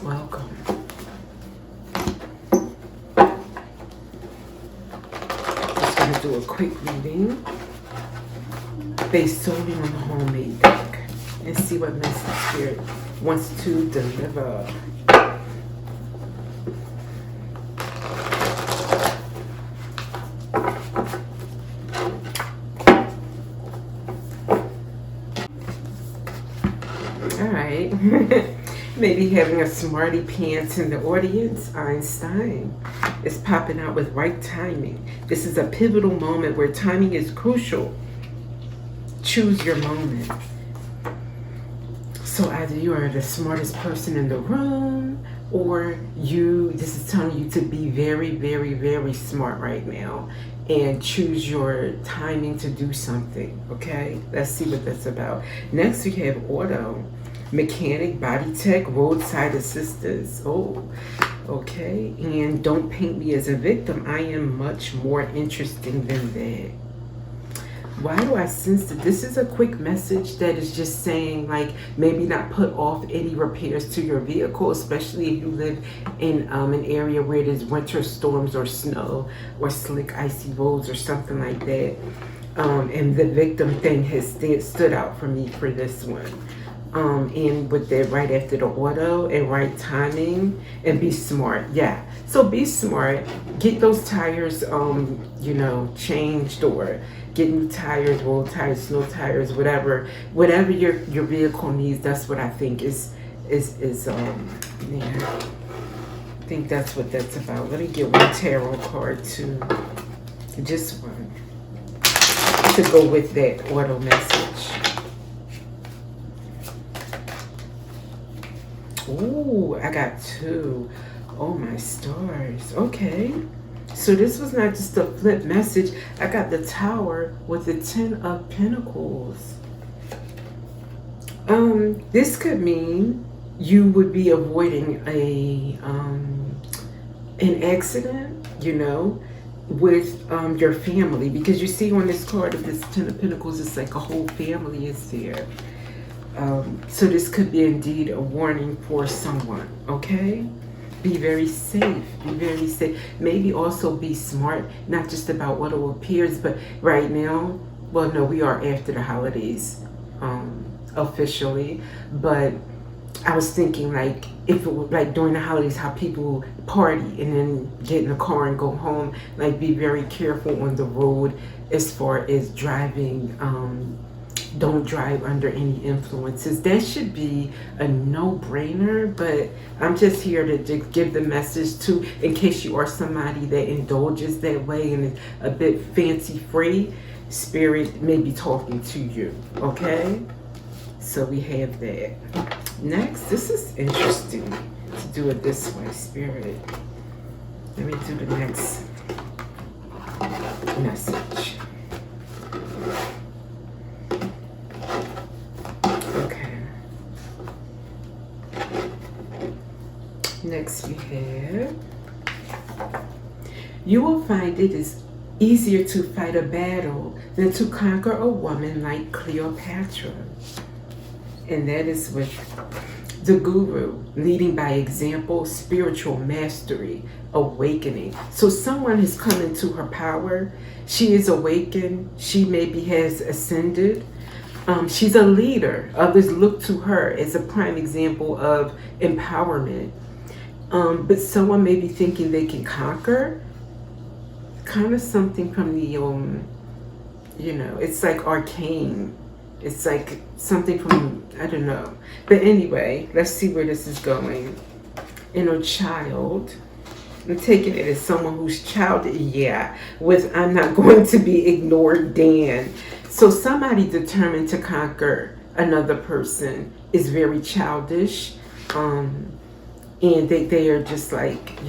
Welcome. Just going to do a quick reading based solely on the homemade deck and see what message Spirit wants to deliver. All right. Maybe having a smarty pants in the audience. Einstein is popping out with right timing. This is a pivotal moment where timing is crucial. Choose your moment. So either you are the smartest person in the room, or this is telling you to be very, very, very smart right now and choose your timing to do something. Okay, let's see what that's about. Next we have auto, mechanic, body tech, roadside assistance. Oh, okay. And don't paint me as a victim. I am much more interesting than that. Why do I sense that this is a quick message that is just saying, like, maybe not put off any repairs to your vehicle, especially if you live in an area where there's winter storms or snow or slick icy roads or something like that. And the victim thing has stood out for me for this one. And with that right after the auto and right timing and be smart. Yeah. So be smart. Get those tires, changed, or get new tires, roll tires, snow tires, whatever your vehicle needs. That's what I think is I think that's what that's about. Let me get one tarot card just one to go with that auto message. Ooh, I got two. Oh my stars. Okay. So this was not just a flip message. I got the Tower with the 10 of Pentacles. This could mean you would be avoiding an accident, with your family, because you see on this card of this 10 of Pentacles, it's like a whole family is there. So this could be indeed a warning for someone, okay? Be very safe, be very safe. Maybe also be smart, not just about what appears, but right now, well, no, we are after the holidays, officially, but I was thinking, like, if it was like during the holidays, how people party and then get in a car and go home, like, be very careful on the road as far as driving. Don't drive under any influences. That should be a no-brainer, but I'm just here to give the message to, in case you are somebody that indulges that way and is a bit fancy-free, Spirit may be talking to you, okay? So we have that. Next, this is interesting to do it this way, Spirit. Let me do the next message. Next we have, you will find it is easier to fight a battle than to conquer a woman like Cleopatra. And that is with the Guru, leading by example, spiritual mastery, awakening. So someone has come into her power. She is awakened. She maybe has ascended. She's a leader. Others look to her as a prime example of empowerment. But someone may be thinking they can conquer, kind of something from the, it's like arcane. It's like something from, I don't know. But anyway, let's see where this is going. Inner child. I'm taking it as someone who's childish. Yeah, with I'm not going to be ignored, Dan. So somebody determined to conquer another person is very childish. And they are just like,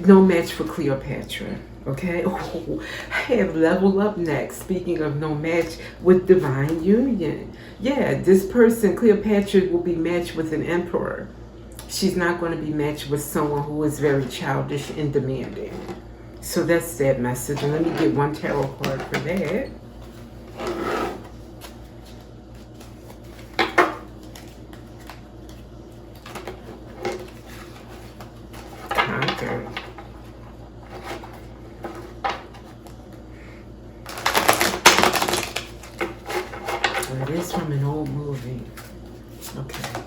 no match for Cleopatra, okay? Oh, I have level up next. Speaking of no match, with divine union. Yeah, this person, Cleopatra, will be matched with an emperor. She's not going to be matched with someone who is very childish and demanding. So that's that message. And let me get one tarot card for that. that is from an old movie. Okay.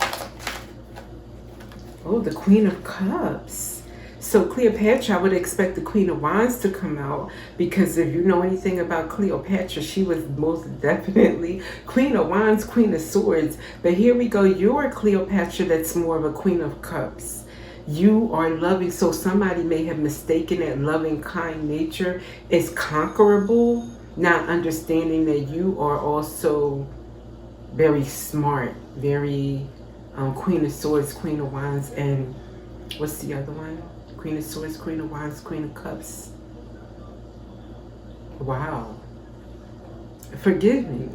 Oh, the Queen of Cups. So Cleopatra, I would expect the Queen of Wands to come out, because if you know anything about Cleopatra, she was most definitely Queen of Wands, Queen of Swords. But here we go. You're Cleopatra that's more of a Queen of Cups. You are loving, so somebody may have mistaken that loving, kind nature is conquerable, not understanding that you are also very smart, very Queen of Swords, Queen of Wands, and what's the other one? Queen of Swords, Queen of Wands, Queen of Cups. Wow. Forgive me.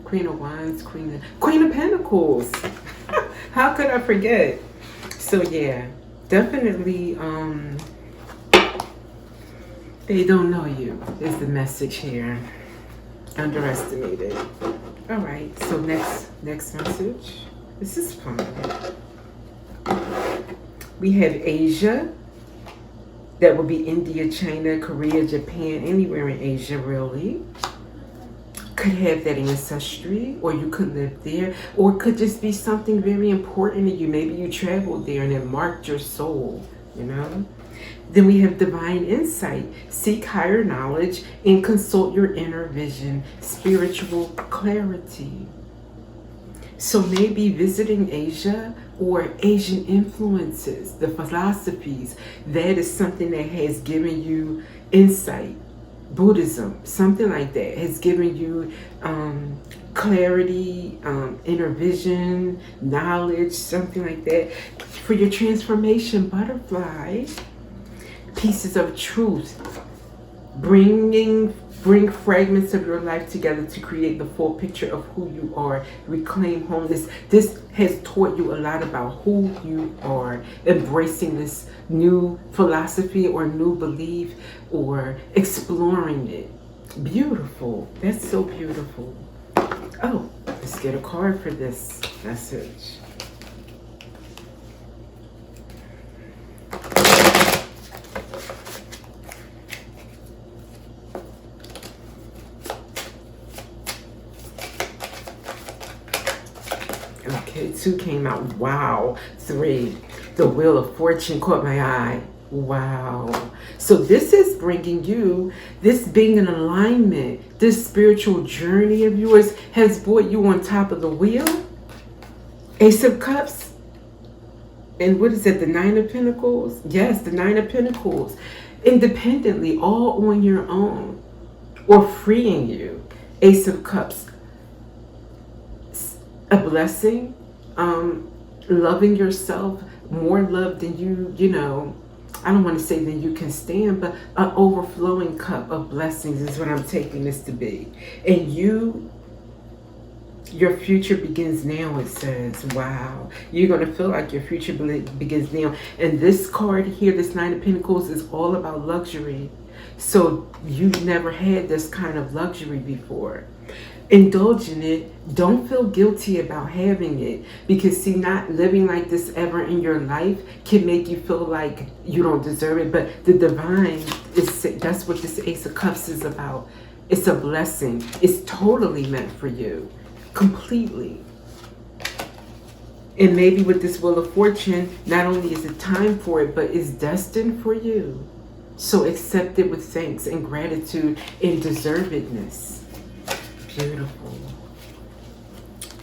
Queen of Wands, Queen of Pentacles. How could I forget? So yeah, definitely they don't know you is the message here. Underestimated. All right, so next message. This is fun. We have Asia. That would be India, China, Korea, Japan, anywhere in Asia really. Could have that ancestry, or you could live there, or it could just be something very important to you. Maybe you traveled there and it marked your soul, you know? Then we have divine insight. Seek higher knowledge and consult your inner vision, spiritual clarity. So maybe visiting Asia or Asian influences, the philosophies, that is something that has given you insight. Buddhism, something like that, has given you clarity, inner vision, knowledge, something like that. For your transformation, butterfly, pieces of truth, bring fragments of your life together to create the full picture of who you are. Reclaim wholeness. This has taught you a lot about who you are. Embracing this new philosophy or new belief, or exploring it. Beautiful. That's so beautiful. Oh, let's get a card for this message. Okay, 2 came out. Wow. 3. The Wheel of Fortune caught my eye. Wow. So this is bringing you, this being in alignment, this spiritual journey of yours has brought you on top of the wheel. Ace of Cups. And what is it? The 9 of Pentacles? Yes, the 9 of Pentacles. Independently, all on your own. Or freeing you. Ace of Cups. A blessing. Loving yourself. More love than you know, I don't want to say than you can stand, but an overflowing cup of blessings is what I'm taking this to be. And your future begins now, it says. Wow. You're going to feel like your future begins now. And this card here, this 9 of Pentacles, is all about luxury. So you've never had this kind of luxury before. Indulge in it. Don't feel guilty about having it, because see, not living like this ever in your life can make you feel like you don't deserve it. But the divine is, that's what this Ace of Cups is about. It's a blessing. It's totally meant for you, completely. And maybe with this Wheel of Fortune, not only is it time for it, but it's destined for you. So accept it with thanks and gratitude and deservedness. Beautiful.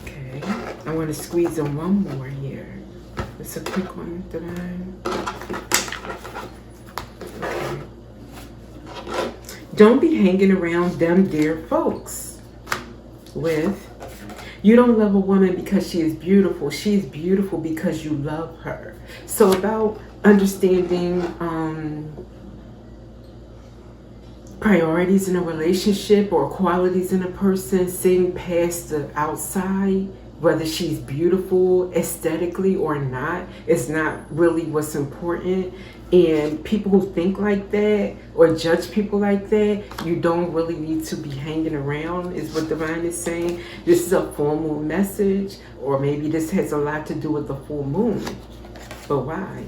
Okay, I want to squeeze in one more here. It's a quick one, divine. Okay. Don't be hanging around them dear folks with, you don't love a woman because she is beautiful. She is beautiful because you love her. So about understanding priorities in a relationship or qualities in a person, seeing past the outside, whether she's beautiful aesthetically or not, is not really what's important. And people who think like that or judge people like that, you don't really need to be hanging around, is what Divine is saying. This is a full moon message, or maybe this has a lot to do with the full moon. But why?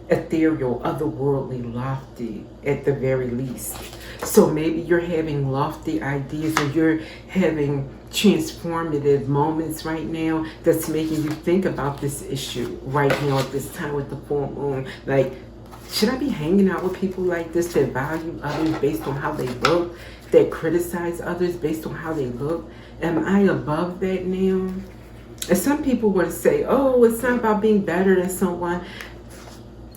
Ethereal, otherworldly, lofty, at the very least. So maybe you're having lofty ideas, or you're having transformative moments right now that's making you think about this issue right now at this time with the full moon. Like, should I be hanging out with people like this that value others based on how they look, that criticize others based on how they look? Am I above that now? And some people want to say, oh, it's not about being better than someone.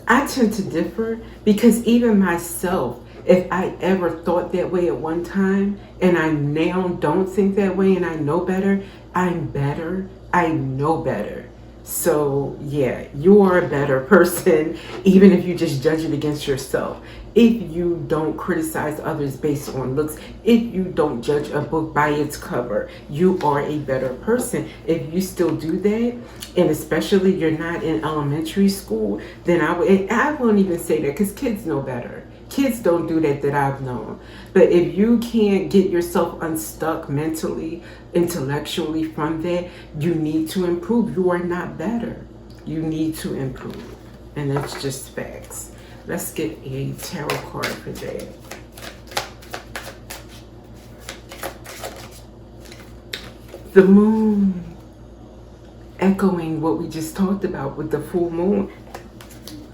I tend to differ, because even myself, if I ever thought that way at one time and I now don't think that way and I know better, I'm better. I know better. So yeah, you are a better person, even if you just judge it against yourself. If you don't criticize others based on looks, if you don't judge a book by its cover, you are a better person. If you still do that, and especially you're not in elementary school, then I won't even say that, because kids know better. Kids don't do that I've known. But if you can't get yourself unstuck mentally, intellectually from that, you need to improve. You are not better. You need to improve. And that's just facts. Let's get a tarot card for that. The moon. Echoing what we just talked about with the full moon.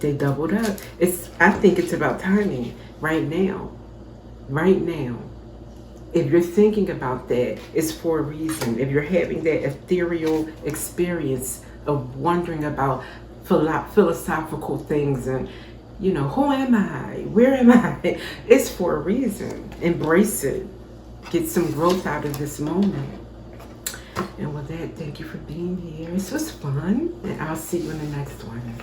They doubled up. I think it's about timing right now. Right now. If you're thinking about that, it's for a reason. If you're having that ethereal experience of wondering about philosophical things and, who am I? Where am I? It's for a reason. Embrace it. Get some growth out of this moment. And with that, thank you for being here. This was fun, and I'll see you in the next one.